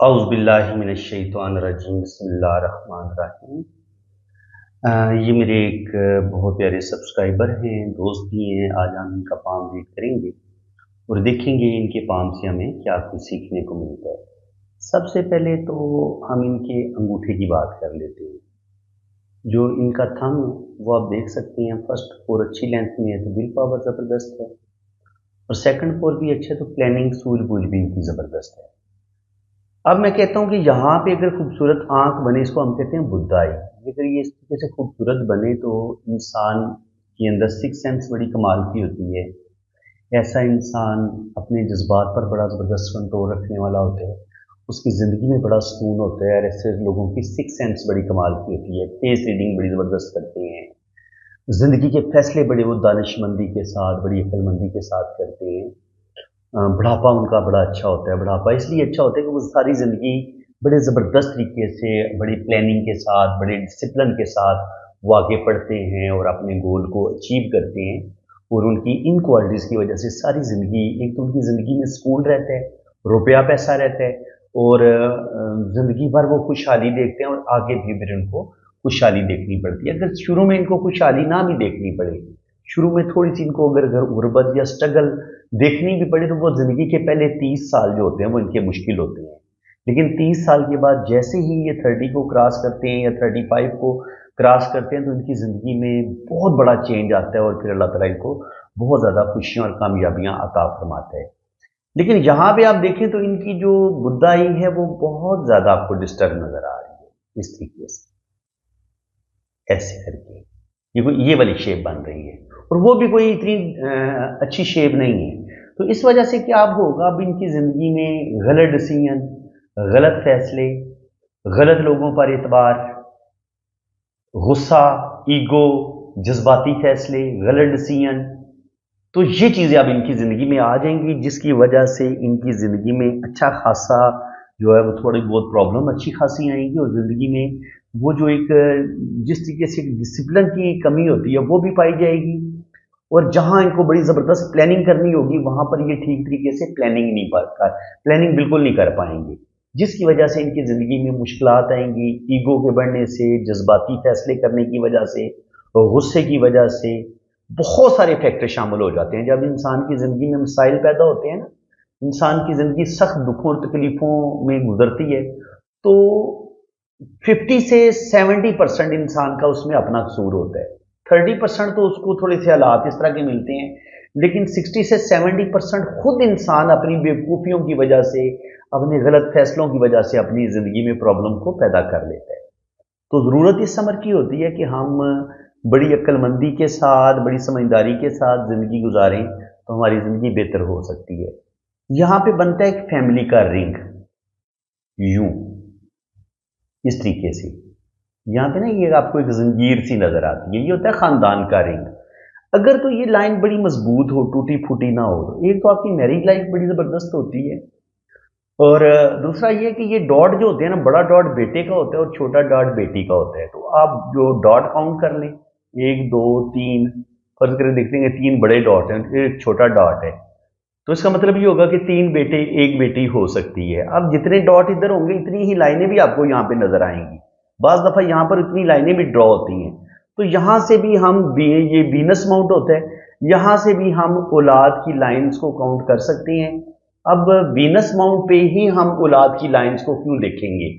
اعوذ باللہ من الشیطان الرجیم بسم اللہ الرحمن الرحیم۔ یہ میرے ایک بہت پیارے سبسکرائبر ہیں، دوست بھی ہیں۔ آج ہم ان کا پام ریڈ کریں گے اور دیکھیں گے ان کے پام سے ہمیں کیا کچھ سیکھنے کو ملتا ہے۔ سب سے پہلے تو ہم ان کے انگوٹھے کی بات کر لیتے ہیں۔ جو ان کا تھم وہ آپ دیکھ سکتے ہیں، فرسٹ فور اچھی لینتھ میں ہے تو بل پاور زبردست ہے، اور سیکنڈ فور بھی اچھا ہے تو پلاننگ سول بوجھ بھی ان کی زبردست ہے۔ اب میں کہتا ہوں کہ یہاں پہ اگر خوبصورت آنکھ بنے، اس کو ہم کہتے ہیں بدائی، اگر یہ اس طریقے سے خوبصورت بنے تو انسان کے اندر سکس سینس بڑی کمال کی ہوتی ہے۔ ایسا انسان اپنے جذبات پر بڑا زبردست کنٹرول رکھنے والا ہوتا ہے، اس کی زندگی میں بڑا سکون ہوتا ہے، اور ایسے لوگوں کی سکس سینس بڑی کمال کی ہوتی ہے، فیس ریڈنگ بڑی زبردست کرتے ہیں، زندگی کے فیصلے بڑے وہ دانش مندی کے ساتھ، بڑی عقل مندی کے ساتھ کرتے ہیں۔ بڑھاپا ان کا بڑا اچھا ہوتا ہے۔ بڑھاپا اس لیے اچھا ہوتا ہے کہ وہ ساری زندگی بڑے زبردست طریقے سے، بڑی پلاننگ کے ساتھ، بڑے ڈسپلن کے ساتھ وہ آگے پڑھتے ہیں اور اپنے گول کو اچیو کرتے ہیں، اور ان کی ان کوالٹیز کی وجہ سے ساری زندگی، ایک تو ان کی زندگی میں سکون رہتا ہے، روپیہ پیسہ رہتا ہے، اور زندگی بھر وہ خوشحالی دیکھتے ہیں، اور آگے بھی پھر ان کو خوشحالی دیکھنی پڑتی ہے۔ اگر شروع میں ان کو خوشحالی نہ بھی دیکھنی پڑے، شروع میں تھوڑی سی ان کو اگر غربت یا سٹرگل دیکھنی بھی پڑے، تو وہ زندگی کے پہلے 30 سال جو ہوتے ہیں وہ ان کے مشکل ہوتے ہیں، لیکن 30 سال کے بعد جیسے ہی یہ 30 کو کراس کرتے ہیں یا 35 کو کراس کرتے ہیں تو ان کی زندگی میں بہت بڑا چینج آتا ہے، اور پھر اللہ تعالیٰ ان کو بہت زیادہ خوشیاں اور کامیابیاں عطا فرماتا ہے۔ لیکن یہاں پہ آپ دیکھیں تو ان کی جو بدائی ہے وہ بہت زیادہ آپ کو ڈسٹرب نظر آ رہی ہے، اس طریقے سے ایسے کر کے یہ والی شیپ بن رہی ہے، اور وہ بھی کوئی اتنی اچھی شیپ نہیں ہے۔ تو اس وجہ سے کیا ہوگا، اب ان کی زندگی میں غلط ڈیسیژن، غلط فیصلے، غلط لوگوں پر اعتبار، غصہ، ایگو، جذباتی فیصلے، غلط ڈیسیژن، تو یہ چیزیں اب ان کی زندگی میں آ جائیں گی، جس کی وجہ سے ان کی زندگی میں اچھا خاصا جو ہے وہ تھوڑی بہت پرابلم اچھی خاصی آئیں گی، اور زندگی میں وہ جو ایک جس طریقے سے ڈسپلن کی کمی ہوتی ہے وہ بھی پائی جائے گی، اور جہاں ان کو بڑی زبردست پلاننگ کرنی ہوگی وہاں پر یہ ٹھیک طریقے سے پلاننگ بالکل نہیں کر پائیں گے، جس کی وجہ سے ان کی زندگی میں مشکلات آئیں گی، ایگو کے بڑھنے سے، جذباتی فیصلے کرنے کی وجہ سے، غصے کی وجہ سے، بہت سارے فیکٹر شامل ہو جاتے ہیں۔ جب انسان کی زندگی میں مسائل پیدا ہوتے ہیں نا، انسان کی زندگی سخت دکھوں اور تکلیفوں میں گزرتی ہے، تو 50 سے 70% انسان کا اس میں اپنا قصور ہوتا ہے، 30% تو اس کو تھوڑے سے حالات اس طرح کے ملتے ہیں، لیکن 60 سے 70% خود انسان اپنی بیوقوفیوں کی وجہ سے، اپنے غلط فیصلوں کی وجہ سے اپنی زندگی میں پرابلم کو پیدا کر لیتا ہے۔ تو ضرورت اس امر کی ہوتی ہے کہ ہم بڑی عقل مندی کے ساتھ، بڑی سمجھداری کے ساتھ زندگی گزاریں تو ہماری زندگی بہتر ہو سکتی ہے۔ یہاں پہ بنتا ہے ایک فیملی کا رنگ، یوں اس طریقے سے یہاں پہ نا یہ آپ کو ایک زنجیر سی نظر آتی ہے، یہ ہوتا ہے خاندان کا رنگ۔ اگر تو یہ لائن بڑی مضبوط ہو، ٹوٹی پھوٹی نہ ہو، ایک تو آپ کی میریج لائف بڑی زبردست ہوتی ہے، اور دوسرا یہ کہ یہ ڈاٹ جو ہوتے ہیں نا، بڑا ڈاٹ بیٹے کا ہوتا ہے اور چھوٹا ڈاٹ بیٹی کا ہوتا ہے، تو آپ جو ڈاٹ کاؤنٹ کر لیں، 1 2 3، فرض کریں دیکھیں گے 3 بڑے ڈاٹ ہیں، ایک چھوٹا ڈاٹ ہے، تو اس کا مطلب یہ ہوگا کہ 3 بیٹے 1 بیٹی ہو سکتی ہے۔ اب جتنے ڈاٹ ادھر ہوں گے اتنی ہی لائنیں بھی آپ کو یہاں پہ نظر آئیں گی، بعض دفعہ یہاں پر اتنی لائنیں بھی ڈرا ہوتی ہیں، تو یہاں سے بھی ہم یہ وینس ماؤنٹ ہوتا ہے، یہاں سے بھی ہم اولاد کی لائنز کو کاؤنٹ کر سکتے ہیں۔ اب وینس ماؤنٹ پہ ہی ہم اولاد کی لائنز کو کیوں دیکھیں گے،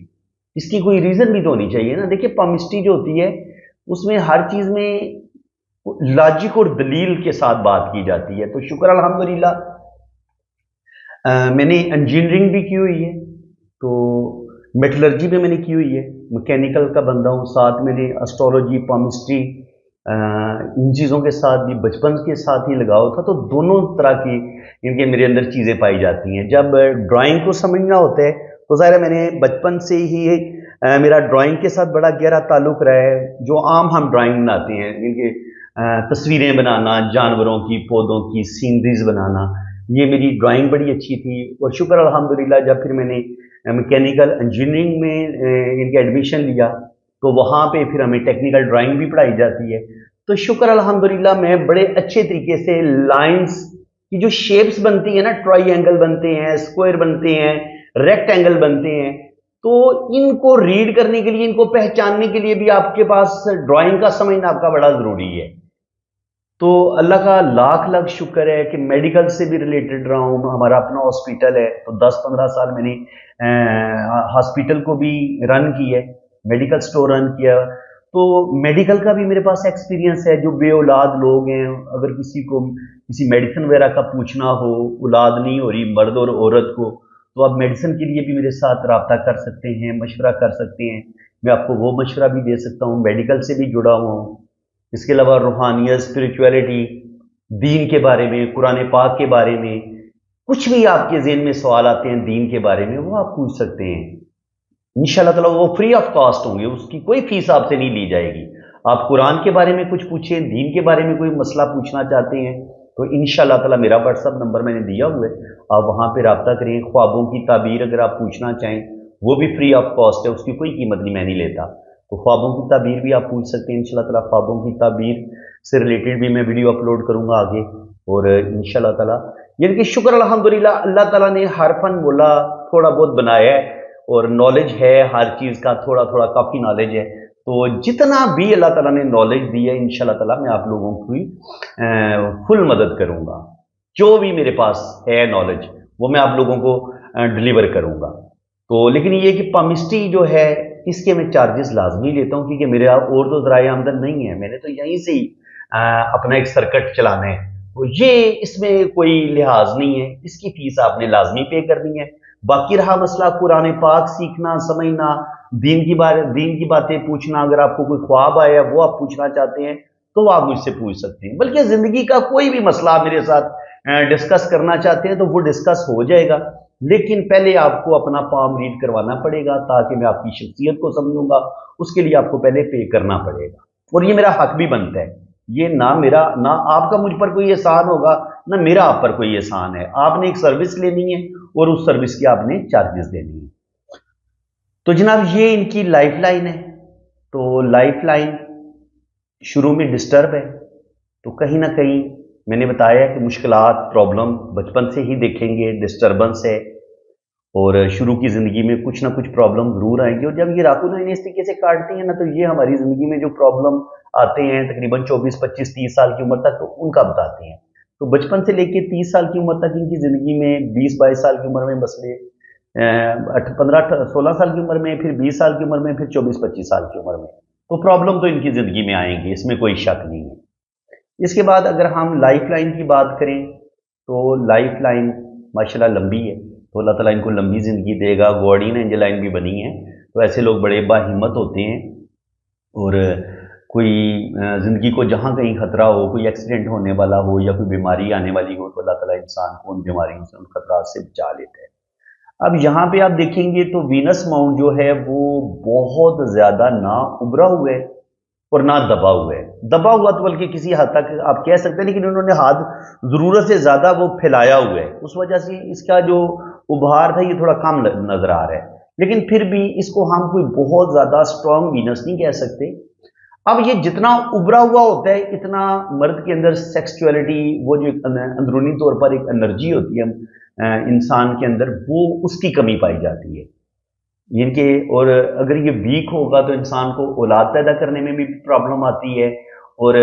اس کی کوئی ریزن بھی تو ہونی چاہیے نا۔ دیکھیں پامسٹری جو ہوتی ہے اس میں ہر چیز میں لاجک اور دلیل کے ساتھ بات کی جاتی ہے، تو شکر الحمدللہ میں نے انجینئرنگ بھی کی ہوئی ہے، تو میٹلرجی بھی میں نے کی ہوئی ہے، مکینیکل کا بندہ ہوں، ساتھ میں نے اسٹرالوجی، پامسٹری، ان چیزوں کے ساتھ بھی بچپن کے ساتھ ہی لگاؤ تھا، تو دونوں طرح کی ان کے میرے اندر چیزیں پائی جاتی ہیں۔ جب ڈرائنگ کو سمجھنا ہوتا ہے تو ظاہر ہے میں نے بچپن سے ہی میرا ڈرائنگ کے ساتھ بڑا گہرا تعلق رہا ہے، جو عام ہم ڈرائنگ بناتے ہیں، ان کے تصویریں بنانا، جانوروں کی، پودوں کی، سینریز بنانا، یہ میری ڈرائنگ بڑی اچھی تھی، اور شکر الحمدللہ جب پھر میں نے میکینیکل انجینئرنگ میں ان کے ایڈمیشن لیا تو وہاں پہ پھر ہمیں ٹیکنیکل ڈرائنگ بھی پڑھائی جاتی ہے، تو شکر الحمدللہ میں بڑے اچھے طریقے سے لائنز کی جو شیپس بنتی ہیں نا، ٹرائی اینگل بنتے ہیں، اسکوائر بنتے ہیں، रेक्टेंगल बनते हैं। तो इनको रीड करने के लिए, इनको पहचानने के लिए भी आपके पास ड्राइंग का समझना आपका बड़ा ज़रूरी है। तो अल्लाह का लाख लाख शुक्र है कि मेडिकल से भी रिलेटेड रहा हूँ। हमारा अपना हॉस्पिटल है, तो 10-15 साल मैंने हॉस्पिटल को भी रन किया है, मेडिकल स्टोर रन किया। तो मेडिकल का भी मेरे पास एक्सपीरियंस है। जो बे औलाद लोग हैं, अगर किसी को किसी मेडिसिन वगैरह का पूछना हो, औलाद नहीं हो रही मर्द और औरत को, तो आप मेडिसिन के लिए भी मेरे साथ रब्ता कर सकते हैं, मशवरा कर सकते हैं। मैं आपको वो मशवरा भी दे सकता हूँ, मेडिकल से भी जुड़ा हुआ हूँ। इसके अलावा रूहानियत, स्पिरिचुअलिटी, दीन के बारे में, कुरान पाक के बारे में, कुछ भी आपके ज़हन में सवाल आते हैं दीन के बारे में, वो आप पूछ सकते हैं। इंशाल्लाह ताला वो फ्री ऑफ कॉस्ट होंगे, उसकी कोई फीस आपसे नहीं ली जाएगी। आप कुरान के बारे में कुछ पूछें, दीन के बारे में कोई मसला पूछना चाहते हैं, तो इंशाल्लाह ताला मेरा व्हाट्सअप नंबर मैंने दिया हुआ है, आप वहाँ पे रब्ता करें। ख्वाबों की ताबीर अगर आप पूछना चाहें, वो भी फ्री ऑफ कॉस्ट है, उसकी कोई कीमत नहीं, मैं नहीं लेता। तो ख्वाबों की ताबीर भी आप पूछ सकते हैं इंशाल्लाह ताला। ख्वाबों की ताबीर से रिलेटेड भी मैं वीडियो अपलोड करूँगा आगे। और इंशाल्लाह ताला यानी कि शुक्र अल्हम्दुलिल्लाह, अल्लाह ताला ने हर फन बोला थोड़ा बहुत बनाया है, और नॉलेज है हर चीज़ का, थोड़ा थोड़ा काफ़ी नॉलेज है। तो जितना भी अल्लाह ताला ने नॉलेज दी है, इंशाल्लाह ताला मैं आप लोगों की फुल मदद करूँगा। जो भी मेरे पास है नॉलेज, वो मैं आप लोगों को डिलीवर करूँगा। तो लेकिन ये कि पामिस्ट्री जो है, इसके मैं चार्जेस लाजमी लेता हूँ, क्योंकि मेरा और तो ज़राए आमदन नहीं है, मैंने तो यहीं से ही अपना एक सर्किट चलाना है। तो ये इसमें कोई लिहाज नहीं है, इसकी फीस आपने लाजमी पे करनी है। बाकी रहा मसला कुरान पाक सीखना, समझना, दीन की बातें पूछना, अगर आपको कोई ख्वाब आया वो आप पूछना चाहते हैं, तो आप मुझसे पूछ सकते हैं। बल्कि ज़िंदगी का कोई भी मसला आप मेरे साथ डिस्कस करना चाहते हैं, तो वो डिस्कस हो जाएगा। लेकिन पहले आपको अपना पाम रीड करवाना पड़ेगा, ताकि मैं आपकी शख्सियत को समझूंगा। उसके लिए आपको पहले पे करना पड़ेगा, और ये मेरा हक भी बनता है। ये ना आपका मुझ पर कोई एहसान होगा, ना मेरा आप पर कोई एहसान है। आपने एक सर्विस लेनी है, और उस सर्विस के आपने चार्जेस देनी है। तो जनाब ये इनकी लाइफ लाइन है। तो लाइफ लाइन शुरू में डिस्टर्ब है, तो कहीं ना कहीं मैंने बताया कि मुश्किलात, प्रॉब्लम बचपन से ही देखेंगे, डिस्टर्बेंस है, और शुरू की ज़िंदगी में कुछ ना कुछ प्रॉब्लम ज़रूर आएंगी। और जब ये रातों इस तरीके से काटती हैं ना, तो ये हमारी ज़िंदगी में जो प्रॉब्लम आते हैं तकरीबन 24, 25, 30 साल की उम्र तक, तो उनका बताते हैं। तो बचपन से लेके 30 साल की उम्र तक इनकी ज़िंदगी में, 20-22 साल की उम्र में मसले, 15-16 साल की उम्र में, फिर 20 साल की उम्र में, फिर 24-25 साल की उम्र में, तो प्रॉब्लम तो इनकी ज़िंदगी में आएंगी, इसमें कोई शक नहीं है। इसके बाद अगर हम लाइफ लाइन की बात करें, तो लाइफ लाइन माशाल्लाह लंबी है, तो अल्लाह ताला इनको लंबी ज़िंदगी देगा। गार्डियन एंजल लाइन भी बनी है, तो ऐसे लोग बड़े बाहिम्मत होते हैं। और कोई ज़िंदगी को जहाँ कहीं ख़तरा हो, कोई एक्सीडेंट होने वाला हो, या कोई बीमारी आने वाली हो, तो अल्लाह ताला इंसान को उन बीमारियों से, उन खतरात से बचा लेता है। अब यहाँ पे आप देखेंगे तो वीनस माउंट जो है वो बहुत ज़्यादा ना उभरा हुआ है और ना दबा हुआ है। दबा हुआ तो बल्कि किसी हद तक आप कह सकते हैं, लेकिन उन्होंने हाथ ज़रूरत से ज़्यादा वो फैलाया हुआ है, उस वजह से इसका जो उभार था ये थोड़ा कम नज़र आ रहा है। लेकिन फिर भी इसको हम कोई बहुत ज़्यादा स्ट्रॉन्ग वीनस नहीं कह सकते। अब ये जितना उभरा हुआ होता है, इतना मर्द के अंदर सेक्सुअलिटी, वो जो अंदरूनी तौर पर एक एनर्जी होती है इंसान के अंदर, वो उसकी कमी पाई जाती है इनके। और अगर ये वीक होगा तो इंसान को औलाद पैदा करने में भी प्रॉब्लम आती है। और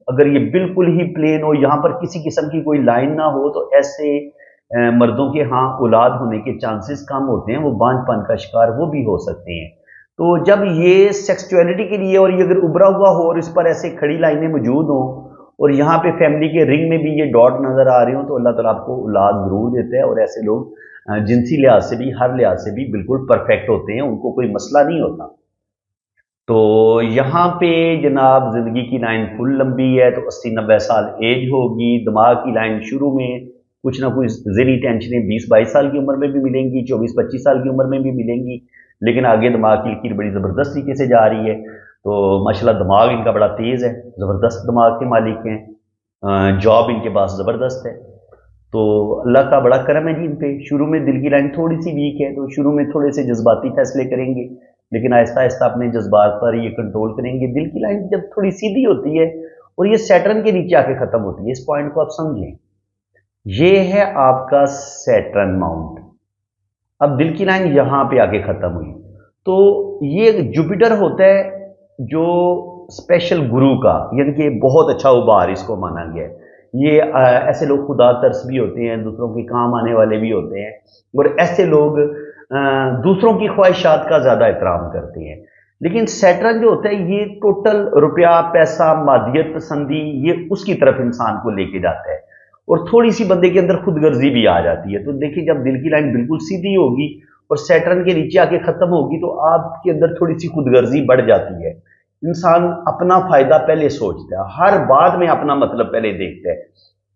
अगर ये बिल्कुल ही प्लेन हो, यहाँ पर किसी किस्म की कोई लाइन ना हो, तो ऐसे मर्दों के यहाँ औलाद होने के चांसेस कम होते हैं, वो बांझपन का शिकार वो भी हो सकते हैं। तो जब ये सेक्सुअलिटी के लिए, और ये अगर उभरा हुआ हो और इस पर ऐसे खड़ी लाइनें मौजूद हों, और यहाँ पे फैमिली के रिंग में भी ये डॉट नज़र आ रहे हो, तो अल्लाह ताला आपको औलाद ज़रूर देता है। और ऐसे लोग जिनसी लिहाज से भी, हर लिहाज से भी बिल्कुल परफेक्ट होते हैं, उनको कोई मसला नहीं होता। तो यहाँ पे जनाब ज़िंदगी की लाइन फुल लंबी है, तो 80-90 साल एज होगी। दिमाग की लाइन शुरू में कुछ ना कुछ ज़हनी टेंशनें 20-22 साल की उम्र में भी मिलेंगी, 24-25 साल की उम्र में भी मिलेंगी, लेकिन आगे दिमाग की लकीर बड़ी ज़बरदस्त तरीके से जा रही है। तो माशाल्लाह दिमाग इनका बड़ा तेज़ है, ज़बरदस्त दिमाग के मालिक हैं, जॉब इनके पास ज़बरदस्त है। तो अल्लाह का बड़ा करम है जी इन पे। शुरू में दिल की लाइन थोड़ी सी वीक है, तो शुरू में थोड़े से जज्बाती फैसले करेंगे, लेकिन आहिस्ता आहिस्ता अपने जज्बात पर ये कंट्रोल करेंगे। दिल की लाइन जब थोड़ी सीधी होती है, और ये सैटर्न के नीचे आके ख़त्म होती है, इस पॉइंट को आप समझें। ये है आपका सैटर्न माउंट, अब दिल की लाइन यहाँ पे आके ख़त्म हुई। तो ये जुपिटर होता है जो स्पेशल गुरु का, यानी कि बहुत अच्छा उबार इसको माना गया है। ये ऐसे लोग खुदा तरस भी होते हैं, दूसरों के काम आने वाले भी होते हैं, और ऐसे लोग दूसरों की ख्वाहिशात का ज़्यादा एहतराम करते हैं। लेकिन सैटर्न जो होता है ये टोटल रुपया, पैसा, मादियत पसंदी, ये उसकी तरफ इंसान को लेके जाता है, और थोड़ी सी बंदे के अंदर खुदगर्जी भी आ जाती है। तो देखिए, जब दिल की लाइन बिल्कुल सीधी होगी और सैटर्न के नीचे आके खत्म होगी तो आपके अंदर थोड़ी सी खुदगर्जी बढ़ जाती है। इंसान अपना फायदा पहले सोचता है, हर बात में अपना मतलब पहले देखता है।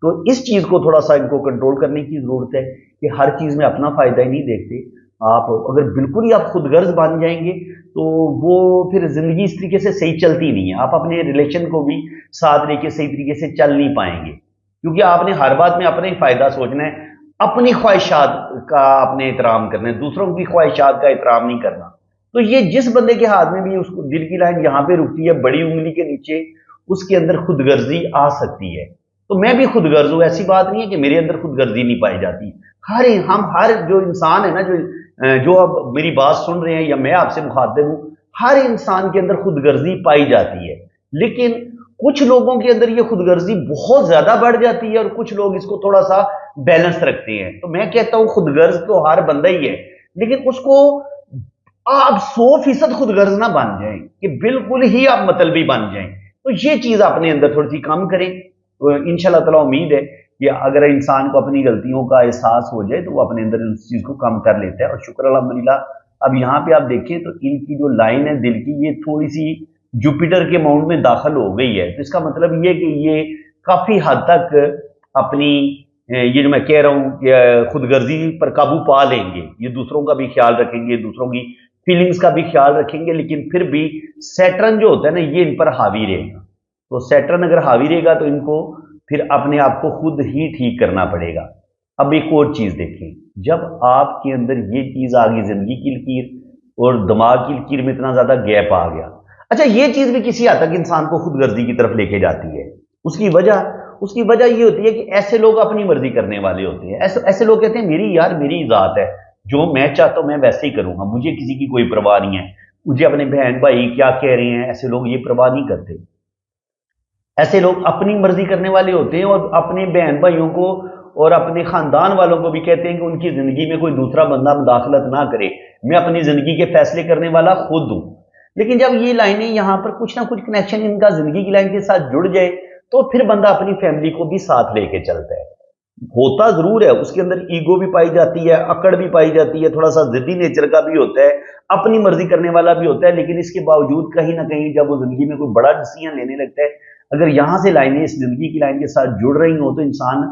तो इस चीज को थोड़ा सा इनको कंट्रोल करने की जरूरत है कि हर चीज में अपना फायदा ही नहीं देखते। आप अगर बिल्कुल ही आप खुदगर्ज बन जाएंगे तो वो फिर जिंदगी इस तरीके से सही चलती नहीं है। आप अपने रिलेशन को भी साथ लेके सही तरीके से चल नहीं पाएंगे, क्योंकि आपने हर बात में अपना ही फायदा सोचना है, अपनी ख्वाहिशात का आपने एहतराम करना है, दूसरों की ख्वाहिशात का एहतराम नहीं करना। तो ये जिस बंदे के हाथ में भी उसको दिल की लाइन यहाँ पे रुकती है, बड़ी उंगली के नीचे, उसके अंदर खुदगर्जी आ सकती है। तो मैं भी खुदगर्ज हूं, ऐसी बात नहीं है कि मेरे अंदर खुदगर्जी नहीं पाई जाती। हर जो इंसान है ना, जो अब मेरी बात सुन रहे हैं या मैं आपसे मुखातिब हूं, हर इंसान के अंदर खुदगर्जी पाई जाती है। लेकिन कुछ लोगों के अंदर ये खुदगर्जी बहुत ज्यादा बढ़ जाती है और कुछ लोग इसको थोड़ा सा बैलेंस रखते हैं। तो मैं कहता हूं खुदगर्ज तो हर बंदा ही है, लेकिन उसको आप 100% खुदगर्ज ना बन जाएं कि बिल्कुल ही आप मतलबी बन जाएं। तो ये चीज अपने अंदर थोड़ी सी कम करें। तो इंशाल्लाह ताला उम्मीद है कि अगर इंसान को अपनी गलतियों का एहसास हो जाए तो वो अपने अंदर उस चीज को कम कर लेता है। और शुक्र अल्हम्दुलिल्लाह, अब यहाँ पे आप देखें तो इनकी जो लाइन है दिल की, ये थोड़ी सी जुपिटर के माउंट में दाखिल हो गई है। तो इसका मतलब ये कि ये काफी हद तक अपनी ये जो मैं कह रहा हूं कि खुदगर्जी पर काबू पा लेंगे। ये दूसरों का भी ख्याल रखेंगे, दूसरों की फीलिंग्स का भी ख्याल रखेंगे, लेकिन फिर भी सैटर्न जो होता है ना, ये इन पर हावी रहेगा। तो सैटर्न अगर हावी रहेगा तो इनको फिर अपने आप को खुद ही ठीक करना पड़ेगा। अब एक और चीज देखें, जब आपके अंदर ये चीज आ गई, जिंदगी की लकीर और दिमाग की लकीर में इतना ज्यादा गैप आ गया, अच्छा ये चीज भी किसी हद तक इंसान को खुदगर्जी की तरफ लेके जाती है। उसकी वजह ये होती है कि ऐसे लोग अपनी मर्जी करने वाले होते हैं। ऐसे लोग कहते हैं मेरी जात है, जो मैं चाहता हूं मैं वैसे ही करूंगा, मुझे किसी की कोई परवाह नहीं है, मुझे अपने बहन भाई क्या कह रहे हैं, ऐसे लोग ये परवाह नहीं करते। ऐसे लोग अपनी मर्जी करने वाले होते हैं और अपने बहन भाइयों को और अपने खानदान वालों को भी कहते हैं कि उनकी जिंदगी में कोई दूसरा बंदा मुदाखलत ना करे, मैं अपनी जिंदगी के फैसले करने वाला खुद हूं। लेकिन जब ये लाइनें यहां पर कुछ ना कुछ कनेक्शन इनका जिंदगी की लाइन के साथ जुड़ जाए तो फिर बंदा अपनी फैमिली को भी साथ लेके चलता है। होता जरूर है, उसके अंदर ईगो भी पाई जाती है, अकड़ भी पाई जाती है, थोड़ा सा जिद्दी नेचर का भी होता है, अपनी मर्जी करने वाला भी होता है। लेकिन इसके बावजूद कहीं ना कहीं जब वो जिंदगी में कोई बड़ा डिसीजन लेने लगता है, अगर यहां से लाइनें इस जिंदगी की लाइन के साथ जुड़ रही हो तो इंसान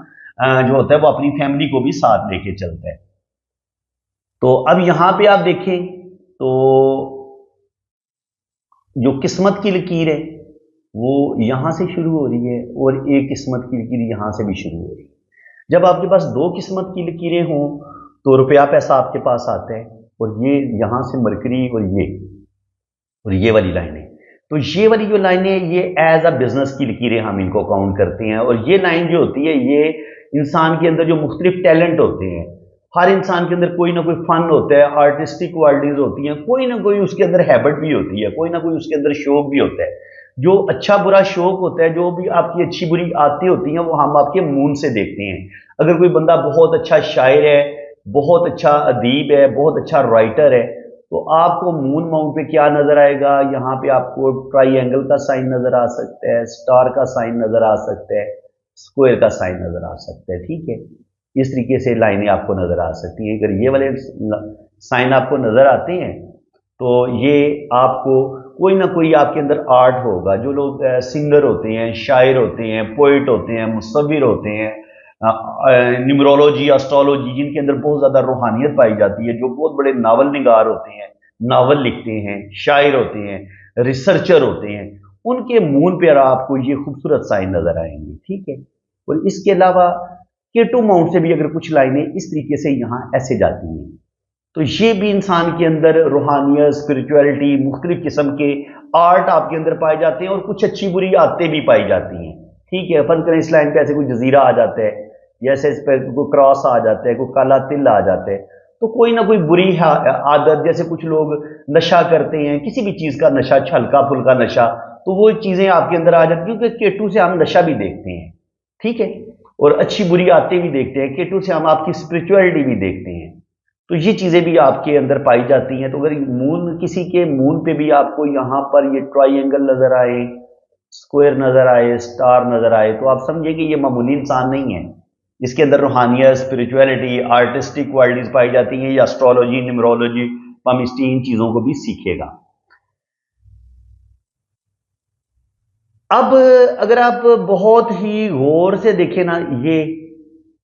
जो होता है वो अपनी फैमिली को भी साथ लेके चलता है। तो अब यहां पे आप देखें तो जो किस्मत की लकीर है वो यहां से शुरू हो रही है और एक किस्मत की लकीर यहां से भी शुरू हो रही है। जब आपके पास दो किस्मत की लकीरें हों तो रुपया पैसा आपके पास आता है, और ये यहां से मरकरी और ये वाली लाइनें, तो ये वाली जो लाइनें ये एज अ बिजनेस की लकीरें हम इनको काउंट करते हैं। और ये लाइन जो होती है ये इंसान के अंदर जो मुख्तलिफ टैलेंट होते हैं, हर इंसान के अंदर कोई ना कोई फन होता है, आर्टिस्टिक क्वालिटीज होती हैं, कोई ना कोई उसके अंदर हैबिट भी होती है, कोई ना कोई उसके अंदर शौक भी होता है। जो अच्छा बुरा शौक होता है, जो भी आपकी अच्छी बुरी आदतें होती हैं, वो हम आपके मून से देखते हैं। अगर कोई बंदा बहुत अच्छा शायर है, बहुत अच्छा अदीब है, बहुत अच्छा राइटर है, तो आपको मून माउंट पे क्या नजर आएगा? यहाँ पे आपको ट्राइंगल का साइन नजर आ सकता है, स्टार का साइन नजर आ सकता है, स्क्वायर का साइन नजर आ सकता है। ठीक है, इस तरीके से लाइनें आपको नजर आ सकती हैं। अगर ये वाले साइन आपको नजर आते हैं तो ये आपको कोई ना कोई आपके अंदर आर्ट होगा। जो लोग सिंगर होते हैं, शायर होते हैं, पोइट होते हैं, मुसव्विर होते हैं, न्यूमरोलॉजी, एस्ट्रोलॉजी, जिनके अंदर बहुत ज्यादा रूहानियत पाई जाती है, जो बहुत बड़े नावल निगार होते हैं, नावल लिखते हैं, शायर होते हैं, रिसर्चर होते हैं, उनके मून पर आपको ये खूबसूरत साइन नजर आएंगे। ठीक है, और इसके अलावा केटू माउंट से भी अगर कुछ लाइनें इस तरीके से यहां ऐसे जाती हैं तो ये भी इंसान के अंदर रूहानियत, स्पिरिचुअलिटी, मुख्तलिफ किस्म के आर्ट आपके अंदर पाए जाते हैं और कुछ अच्छी बुरी आदतें भी पाई जाती हैं। ठीक है, फर्ज करें इस लाइन पे ऐसे कोई जजीरा आ जाता है, या ऐसे इस पर कोई क्रॉस आ जाता है, कोई काला तिल आ जाता है, तो कोई ना कोई बुरी आदत, जैसे कुछ लोग नशा करते हैं, किसी भी चीज का नशा, हल्का फुल्का नशा, तो वो चीजें आपके अंदर आ जाती हैं, क्योंकि केटू से हम नशा भी देखते हैं, ठीक है, और अच्छी बुरी आदतें भी देखते हैं। केटू से हम आपकी स्पिरिचुअलिटी भी देखते हैं, तो ये चीजें भी आपके अंदर पाई जाती हैं। तो अगर मून, किसी के मून पे भी आपको यहाँ पर ये ट्राइंगल नजर आए, स्क्वायर नजर आए, स्टार नजर आए, तो आप समझिए कि ये मामूली इंसान नहीं है। इसके अंदर रूहानियत, स्पिरिचुअलिटी, आर्टिस्टिक क्वालिटीज पाई जाती हैं। या एस्ट्रोलॉजी, न्यूमरोलॉजी, पामिस्ट्री, इन चीजों को भी सीखेगा। अब अगर आप बहुत ही गौर से देखें ना, ये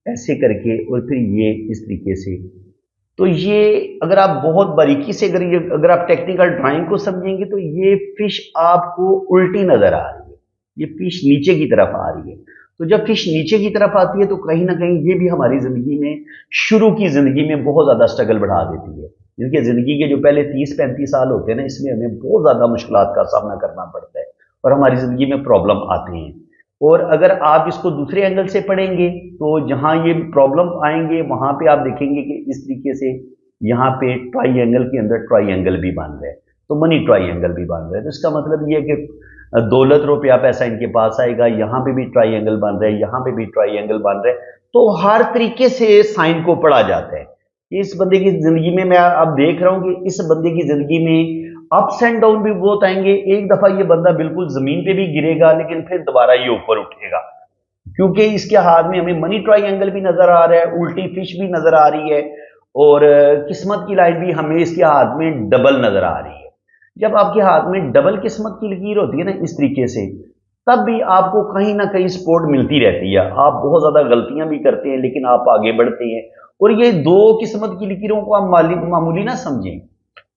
ऐसे करके और फिर ये इस तरीके से, तो ये अगर आप बहुत बारीकी से अगर आप टेक्निकल ड्राइंग को समझेंगे, तो ये फिश आपको उल्टी नजर आ रही है, ये फिश नीचे की तरफ आ रही है। तो जब फिश नीचे की तरफ आती है, तो कहीं ना कहीं ये भी हमारी जिंदगी में, शुरू की जिंदगी में बहुत ज्यादा स्ट्रगल बढ़ा देती है। जिनके जिंदगी के जो पहले 30-35 साल होते हैं ना, इसमें हमें बहुत ज्यादा मुश्किलात का सामना करना पड़ता है और हमारी जिंदगी में प्रॉब्लम आते हैं। और अगर आप इसको दूसरे एंगल से पढ़ेंगे, तो जहां ये प्रॉब्लम आएंगे, वहां पे आप देखेंगे कि इस तरीके से यहाँ पे ट्राइंगल के अंदर ट्राइंगल भी बन रहा है, तो मनी ट्राइंगल भी बन रहा है। तो इसका मतलब ये है कि दौलत, रुपया, पैसा इनके पास आएगा। यहाँ पे भी ट्राइंगल बन रहा है, यहाँ पे भी ट्राइंगल बन रहा है। तो हर तरीके से साइन को पढ़ा जाता है। इस बंदे की जिंदगी में मैं अब देख रहा हूं कि इस बंदे की जिंदगी में अप्स एंड डाउन भी बहुत आएंगे। एक दफा ये बंदा बिल्कुल जमीन पे भी गिरेगा, लेकिन फिर दोबारा ये ऊपर उठेगा, क्योंकि इसके हाथ में हमें मनी ट्राइंगल भी नजर आ रहा है, उल्टी फिश भी नजर आ रही है, और किस्मत की लाइन भी हमें इसके हाथ में डबल नजर आ रही है। जब आपके हाथ में डबल किस्मत की लकीर होती है ना इस तरीके से, तब भी आपको कहीं ना कहीं सपोर्ट मिलती रहती है। आप बहुत ज्यादा गलतियां भी करते हैं, लेकिन आप आगे बढ़ते हैं। और ये दो किस्मत की लकीरों को आप मामूली ना समझें।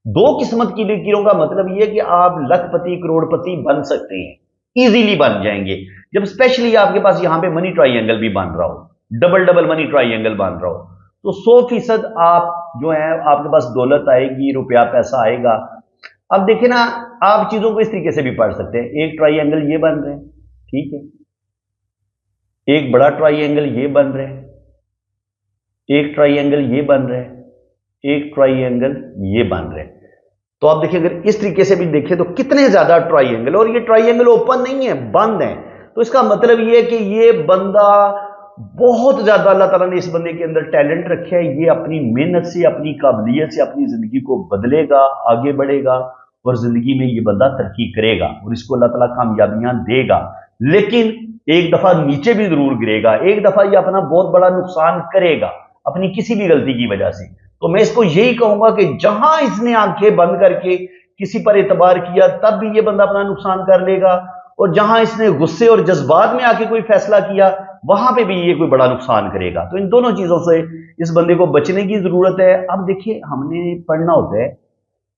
दो किस्मत की लकीरों का मतलब यह कि आप लखपति, करोड़पति बन सकते हैं, इजीली बन जाएंगे, जब स्पेशली आपके पास यहां पे मनी ट्राइंगल भी बन रहा हो, डबल डबल मनी ट्राइंगल बन रहा हो, तो 100% आप जो है, आपके पास दौलत आएगी, रुपया पैसा आएगा। अब देखें ना, आप चीजों को इस तरीके से भी पढ़ सकते हैं। एक ट्राइंगल ये बन रहे हैं, ठीक है, एक बड़ा ट्राइंगल ये बन रहे हैं, एक ट्राइंगल ये बन रहे हैं, एक ट्राइंगल ये बन रहे हैं। तो आप देखिए, अगर इस तरीके से भी देखें तो कितने ज्यादा ट्राइंगल, और ये ट्राइंगल ओपन नहीं है, बंद है। तो इसका मतलब ये है कि ये बंदा बहुत ज्यादा, अल्लाह ताला ने इस बंदे के अंदर टैलेंट रखे है। ये अपनी मेहनत से, अपनी काबिलियत से अपनी जिंदगी को बदलेगा, आगे बढ़ेगा, और जिंदगी में ये बंदा तरक्की करेगा, और इसको अल्लाह ताला कामयाबियां देगा। लेकिन एक दफा नीचे भी जरूर गिरेगा, एक दफा ये अपना बहुत बड़ा नुकसान करेगा अपनी किसी भी गलती की वजह से। तो मैं इसको यही कहूंगा कि जहां इसने आंखें बंद करके किसी पर एतबार किया, तब भी ये बंदा अपना नुकसान कर लेगा, और जहां इसने गुस्से और जज्बात में आके कोई फैसला किया, वहां पे भी ये कोई बड़ा नुकसान करेगा। तो इन दोनों चीजों से इस बंदे को बचने की जरूरत है। अब देखिए, हमने पढ़ना होता है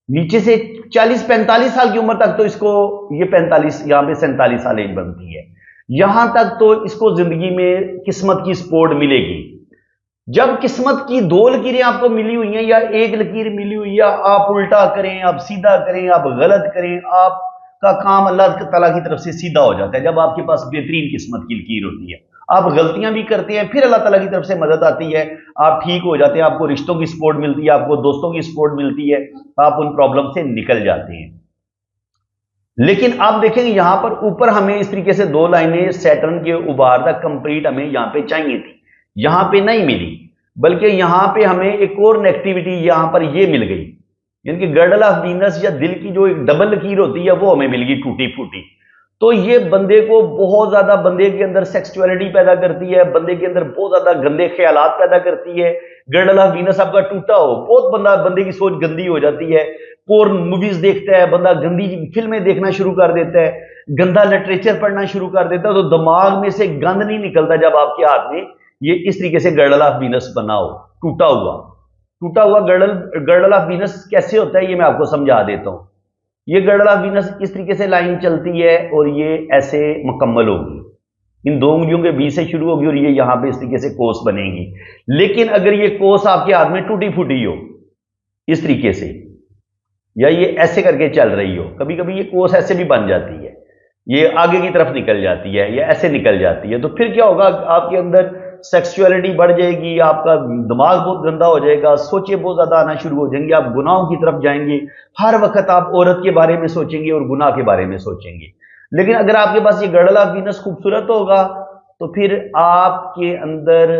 नीचे से 40-45 साल की उम्र तक, तो इसको ये 45, यहां पे 47 साल एज बनती है, यहां तक तो इसको जिंदगी में किस्मत की सपोर्ट मिलेगी। जब किस्मत की दो लकीरें आपको मिली हुई हैं, या एक लकीर मिली हुई है, आप उल्टा करें, आप सीधा करें, आप गलत करें, आपका काम अल्लाह ताला की तरफ से सीधा हो जाता है। जब आपके पास बेहतरीन किस्मत की लकीर होती है, आप गलतियां भी करते हैं, फिर अल्लाह ताला की तरफ से मदद आती है, आप ठीक हो जाते हैं, आपको रिश्तों की सपोर्ट मिलती है, आपको दोस्तों की सपोर्ट मिलती है, आप उन प्रॉब्लम से निकल जाते हैं। लेकिन आप देखेंगे यहां पर ऊपर हमें इस तरीके से दो लाइनें सैटर्न के उबार तक कंप्लीट हमें यहां पे चाहिए थी, यहां पे नहीं मिली, बल्कि यहां पे हमें एक और नेगेटिविटी यहां पर ये मिल गई, यानी कि गर्डल ऑफ वीनस या दिल की जो एक डबल लकीर होती है वो हमें मिल गई टूटी फूटी। तो ये बंदे को बहुत ज्यादा, बंदे के अंदर सेक्सुअलिटी पैदा करती है, बंदे के अंदर बहुत ज्यादा गंदे ख्यालात पैदा करती है। गर्डल ऑफ वीनस आपका टूटा हो, बहुत बंदे की सोच गंदी हो जाती है, पोर्न मूवीज देखता है बंदा, गंदी फिल्में देखना शुरू कर देता है, गंदा लिटरेचर पढ़ना शुरू कर देता है। तो दिमाग में से गंद नहीं निकलता जब आपके हाथ में ये इस तरीके से गर्डल ऑफ वीनस बना हो, टूटा हुआ गर्डल ऑफ वीनस कैसे होता है ये मैं आपको समझा देता हूं। ये गर्डल ऑफ वीनस इस तरीके से लाइन चलती है और ये ऐसे मुकम्मल होगी, इन दो उंगलियों के बीच से शुरू होगी और ये यहां पे इस तरीके से कोस बनेगी। लेकिन अगर ये कोस आपके हाथ में टूटी फूटी हो इस तरीके से, या ये ऐसे करके चल रही हो, कभी कभी ये कोस ऐसे भी बन जाती है, ये आगे की तरफ निकल जाती है या ऐसे निकल जाती है, तो फिर क्या होगा, आपके अंदर सेक्सुअलिटी बढ़ जाएगी, आपका दिमाग बहुत गंदा हो जाएगा, सोचे बहुत ज्यादा आना शुरू हो जाएंगे, आप गुनाहों की तरफ जाएंगे, हर वक्त आप औरत के बारे में सोचेंगे और गुनाह के बारे में सोचेंगे। लेकिन अगर आपके पास ये गर्डल ऑफ वीनस खूबसूरत होगा तो फिर आपके अंदर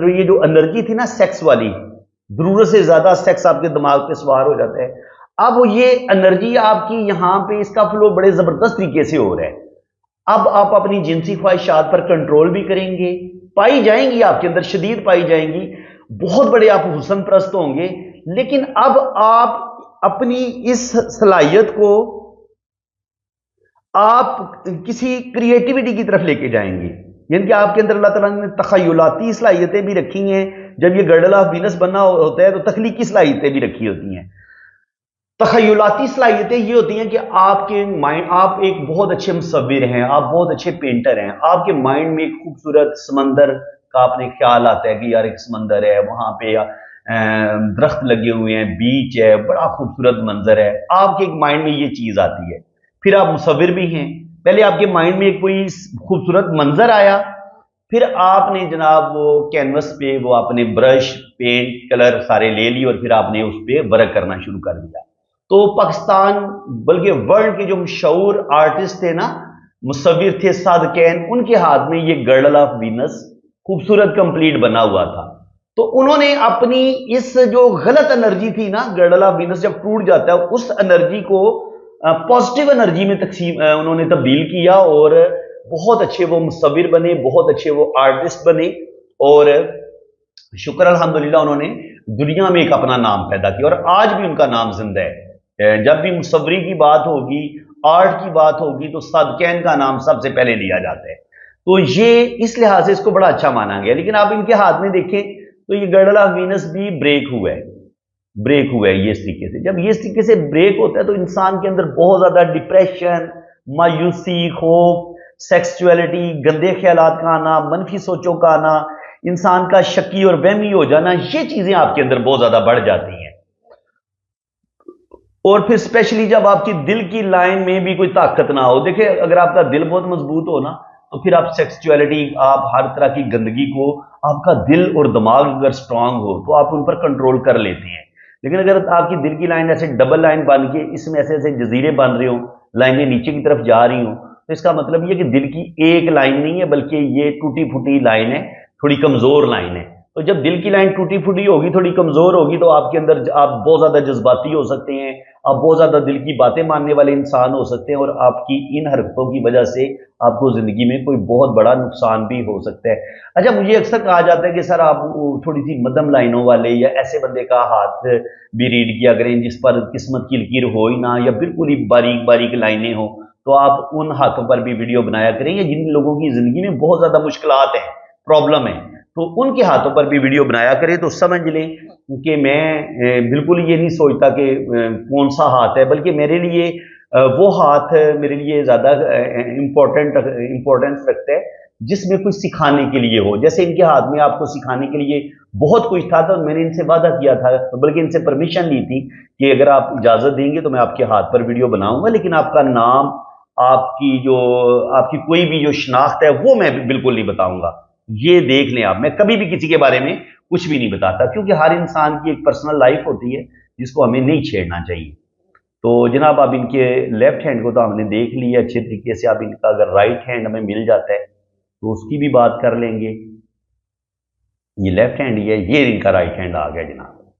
ये जो एनर्जी थी ना सेक्स वाली, जरूरत से ज्यादा सेक्स आपके दिमाग पे सवार हो जाता है। अब ये एनर्जी आपकी यहां पे इसका फ्लो बड़े जबरदस्त तरीके से हो रहा है। अब आप अपनी जिनसी ख्वाहिशात पर कंट्रोल भी करेंगे, पाई जाएंगी आपके अंदर शदीद पाई जाएंगी, बहुत बड़े आप हुस्न परस्त होंगे। लेकिन अब आप अपनी इस सलाहियत को आप किसी क्रिएटिविटी की तरफ लेके जाएंगे, यानी कि आपके अंदर अल्लाह ताला ने तखयलाती सलाहियतें भी रखी हैं। जब ये गर्डल ऑफ वीनस बनना होता है तो तख्लीकी सलाहियतें भी रखी होती हैं। तखयलाती सलाहियतें ये होती हैं कि आपके माइंड, आप एक बहुत अच्छे मुसव्विर हैं, आप बहुत अच्छे पेंटर हैं, आपके माइंड में एक खूबसूरत समंदर का अपने ख्याल आता है कि यार एक समंदर है, वहां पे दरख्त लगे हुए हैं, बीच है, बड़ा खूबसूरत मंजर है, आपके माइंड में ये चीज आती है। फिर आप मुसव्विर भी हैं, पहले आपके माइंड में कोई खूबसूरत मंजर आया, फिर आपने जनाब वो कैनवस पे वो आपने ब्रश पेंट कलर सारे ले लिए और फिर आपने उस पर वर्क करना शुरू कर दिया। तो पाकिस्तान बल्कि वर्ल्ड के जो मशहूर आर्टिस्ट थे ना, मुसव्विर थे सादकैन, उनके हाथ में ये गर्डल ऑफ वीनस खूबसूरत कंप्लीट बना हुआ था। तो उन्होंने अपनी इस जो गलत एनर्जी थी ना, गर्डल ऑफ वीनस जब टूट जाता है, उस एनर्जी को पॉजिटिव एनर्जी में तकसीम उन्होंने तब्दील किया और बहुत अच्छे वो मुसव्विर बने, बहुत अच्छे वो आर्टिस्ट बने और शुक्र अल्हम्दुलिल्लाह उन्होंने दुनिया में एक अपना नाम पैदा किया और आज भी उनका नाम जिंदा है। जब भी मुसव्वरी की बात होगी, आर्ट की बात होगी, तो सादकैन का नाम सबसे पहले लिया जाता है। तो ये इस लिहाज से इसको बड़ा अच्छा माना गया। लेकिन आप इनके हाथ में देखें तो ये गर्डल ऑफ वीनस भी ब्रेक हुआ है ये इस तरीके से। जब ये इस तरीके से ब्रेक होता है तो इंसान के अंदर बहुत ज्यादा डिप्रेशन, मायूसी, खौफ, सेक्सुअलिटी, गंदे ख्यालात का आना, मनफी सोचों का आना, इंसान का शकी और वहमी हो जाना, ये चीजें आपके अंदर बहुत ज्यादा बढ़ जाती हैं। और फिर स्पेशली जब आपकी दिल की लाइन में भी कोई ताकत ना हो, देखिए अगर आपका दिल बहुत मजबूत हो ना तो फिर आप सेक्सुअलिटी, आप हर तरह की गंदगी को, आपका दिल और दिमाग अगर स्ट्रांग हो तो आप उन पर कंट्रोल कर लेते हैं। लेकिन अगर आपकी दिल की लाइन ऐसे डबल लाइन बन के इसमें ऐसे ऐसे जजीरे बन रहे हो, लाइनें नीचे की तरफ जा रही हो, तो इसका मतलब ये कि दिल की एक लाइन नहीं है बल्कि ये टूटी फूटी लाइन है, थोड़ी कमजोर लाइन है। तो जब दिल की लाइन टूटी फूटी होगी, थोड़ी कमजोर होगी, तो आपके अंदर आप बहुत ज्यादा जज्बाती हो सकते हैं, आप बहुत ज्यादा दिल की बातें मानने वाले इंसान हो सकते हैं और आपकी इन हरकतों की वजह से आपको जिंदगी में कोई बहुत बड़ा नुकसान भी हो सकता है। अच्छा, मुझे अक्सर कहा जाता है कि सर आप थोड़ी सी मध्यम लाइनों वाले या ऐसे बंदे का हाथ भी रीड किया करें जिस पर किस्मत की लकीर हो ही ना, या बिल्कुल ही बारीक बारीक लाइनें हो, तो आप उन हाथों पर भी वीडियो बनाया करें। या जिन लोगों की जिंदगी में बहुत ज्यादा मुश्किलात हैं, प्रॉब्लम है, तो उनके हाथों पर भी वीडियो बनाया करें। तो समझ लें कि मैं बिल्कुल ये नहीं सोचता कि कौन सा हाथ है, बल्कि मेरे लिए वो हाथ मेरे लिए ज्यादा इंपॉर्टेंस रखता है जिसमें कुछ सिखाने के लिए हो। जैसे इनके हाथ में आपको सिखाने के लिए बहुत कुछ था, तो मैंने इनसे वादा किया था, बल्कि इनसे परमिशन ली थी कि अगर आप इजाजत देंगे तो मैं आपके हाथ पर वीडियो बनाऊंगा, लेकिन आपका नाम, आपकी कोई भी जो शनाख्त है वो मैं बिल्कुल नहीं बताऊंगा। ये देख लें आप, मैं कभी भी किसी के बारे में कुछ भी नहीं बताता, क्योंकि हर इंसान की एक पर्सनल लाइफ होती है जिसको हमें नहीं छेड़ना चाहिए। तो जनाब अब इनके लेफ्ट हैंड को तो हमने देख लिया अच्छे तरीके से। अब इनका अगर राइट हैंड हमें मिल जाता है तो उसकी भी बात कर लेंगे। ये लेफ्ट हैंड ही है, ये इनका राइट हैंड आ गया जनाब,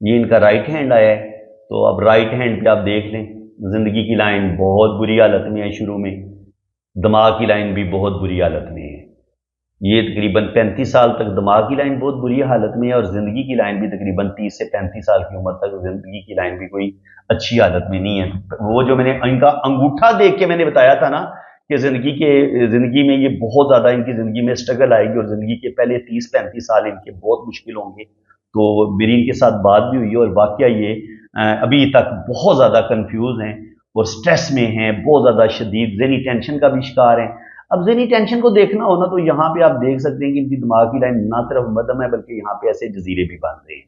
ये इनका राइट हैंड आया है। तो अब राइट हैंड पे आप देख लें, जिंदगी की लाइन बहुत बुरी हालत में है, शुरू में दिमाग की लाइन भी बहुत बुरी हालत में है। ये तकरीबन 35 साल तक दिमाग की लाइन बहुत बुरी हालत में है और जिंदगी की लाइन भी तकरीबन 30 से 35 साल की उम्र तक जिंदगी की लाइन भी कोई अच्छी हालत में नहीं है। वो जो मैंने इनका अंगूठा देख के मैंने बताया था ना कि जिंदगी में ये बहुत ज्यादा इनकी जिंदगी में स्ट्रगल आएगी और जिंदगी के पहले 30-35 साल इनके बहुत मुश्किल होंगे। तो मेरी इनके साथ बात भी हुई है और वाकया ये अभी तक बहुत ज्यादा कंफ्यूज हैं और स्ट्रेस में हैं, बहुत ज्यादा शदीद ज़हनी टेंशन का भी शिकार हैं। अब ज़हनी टेंशन को देखना हो ना तो यहाँ पे आप देख सकते हैं कि इनकी दिमाग की लाइन ना तरफ मध्यम है बल्कि यहाँ पे ऐसे जजीरे भी बन रहे हैं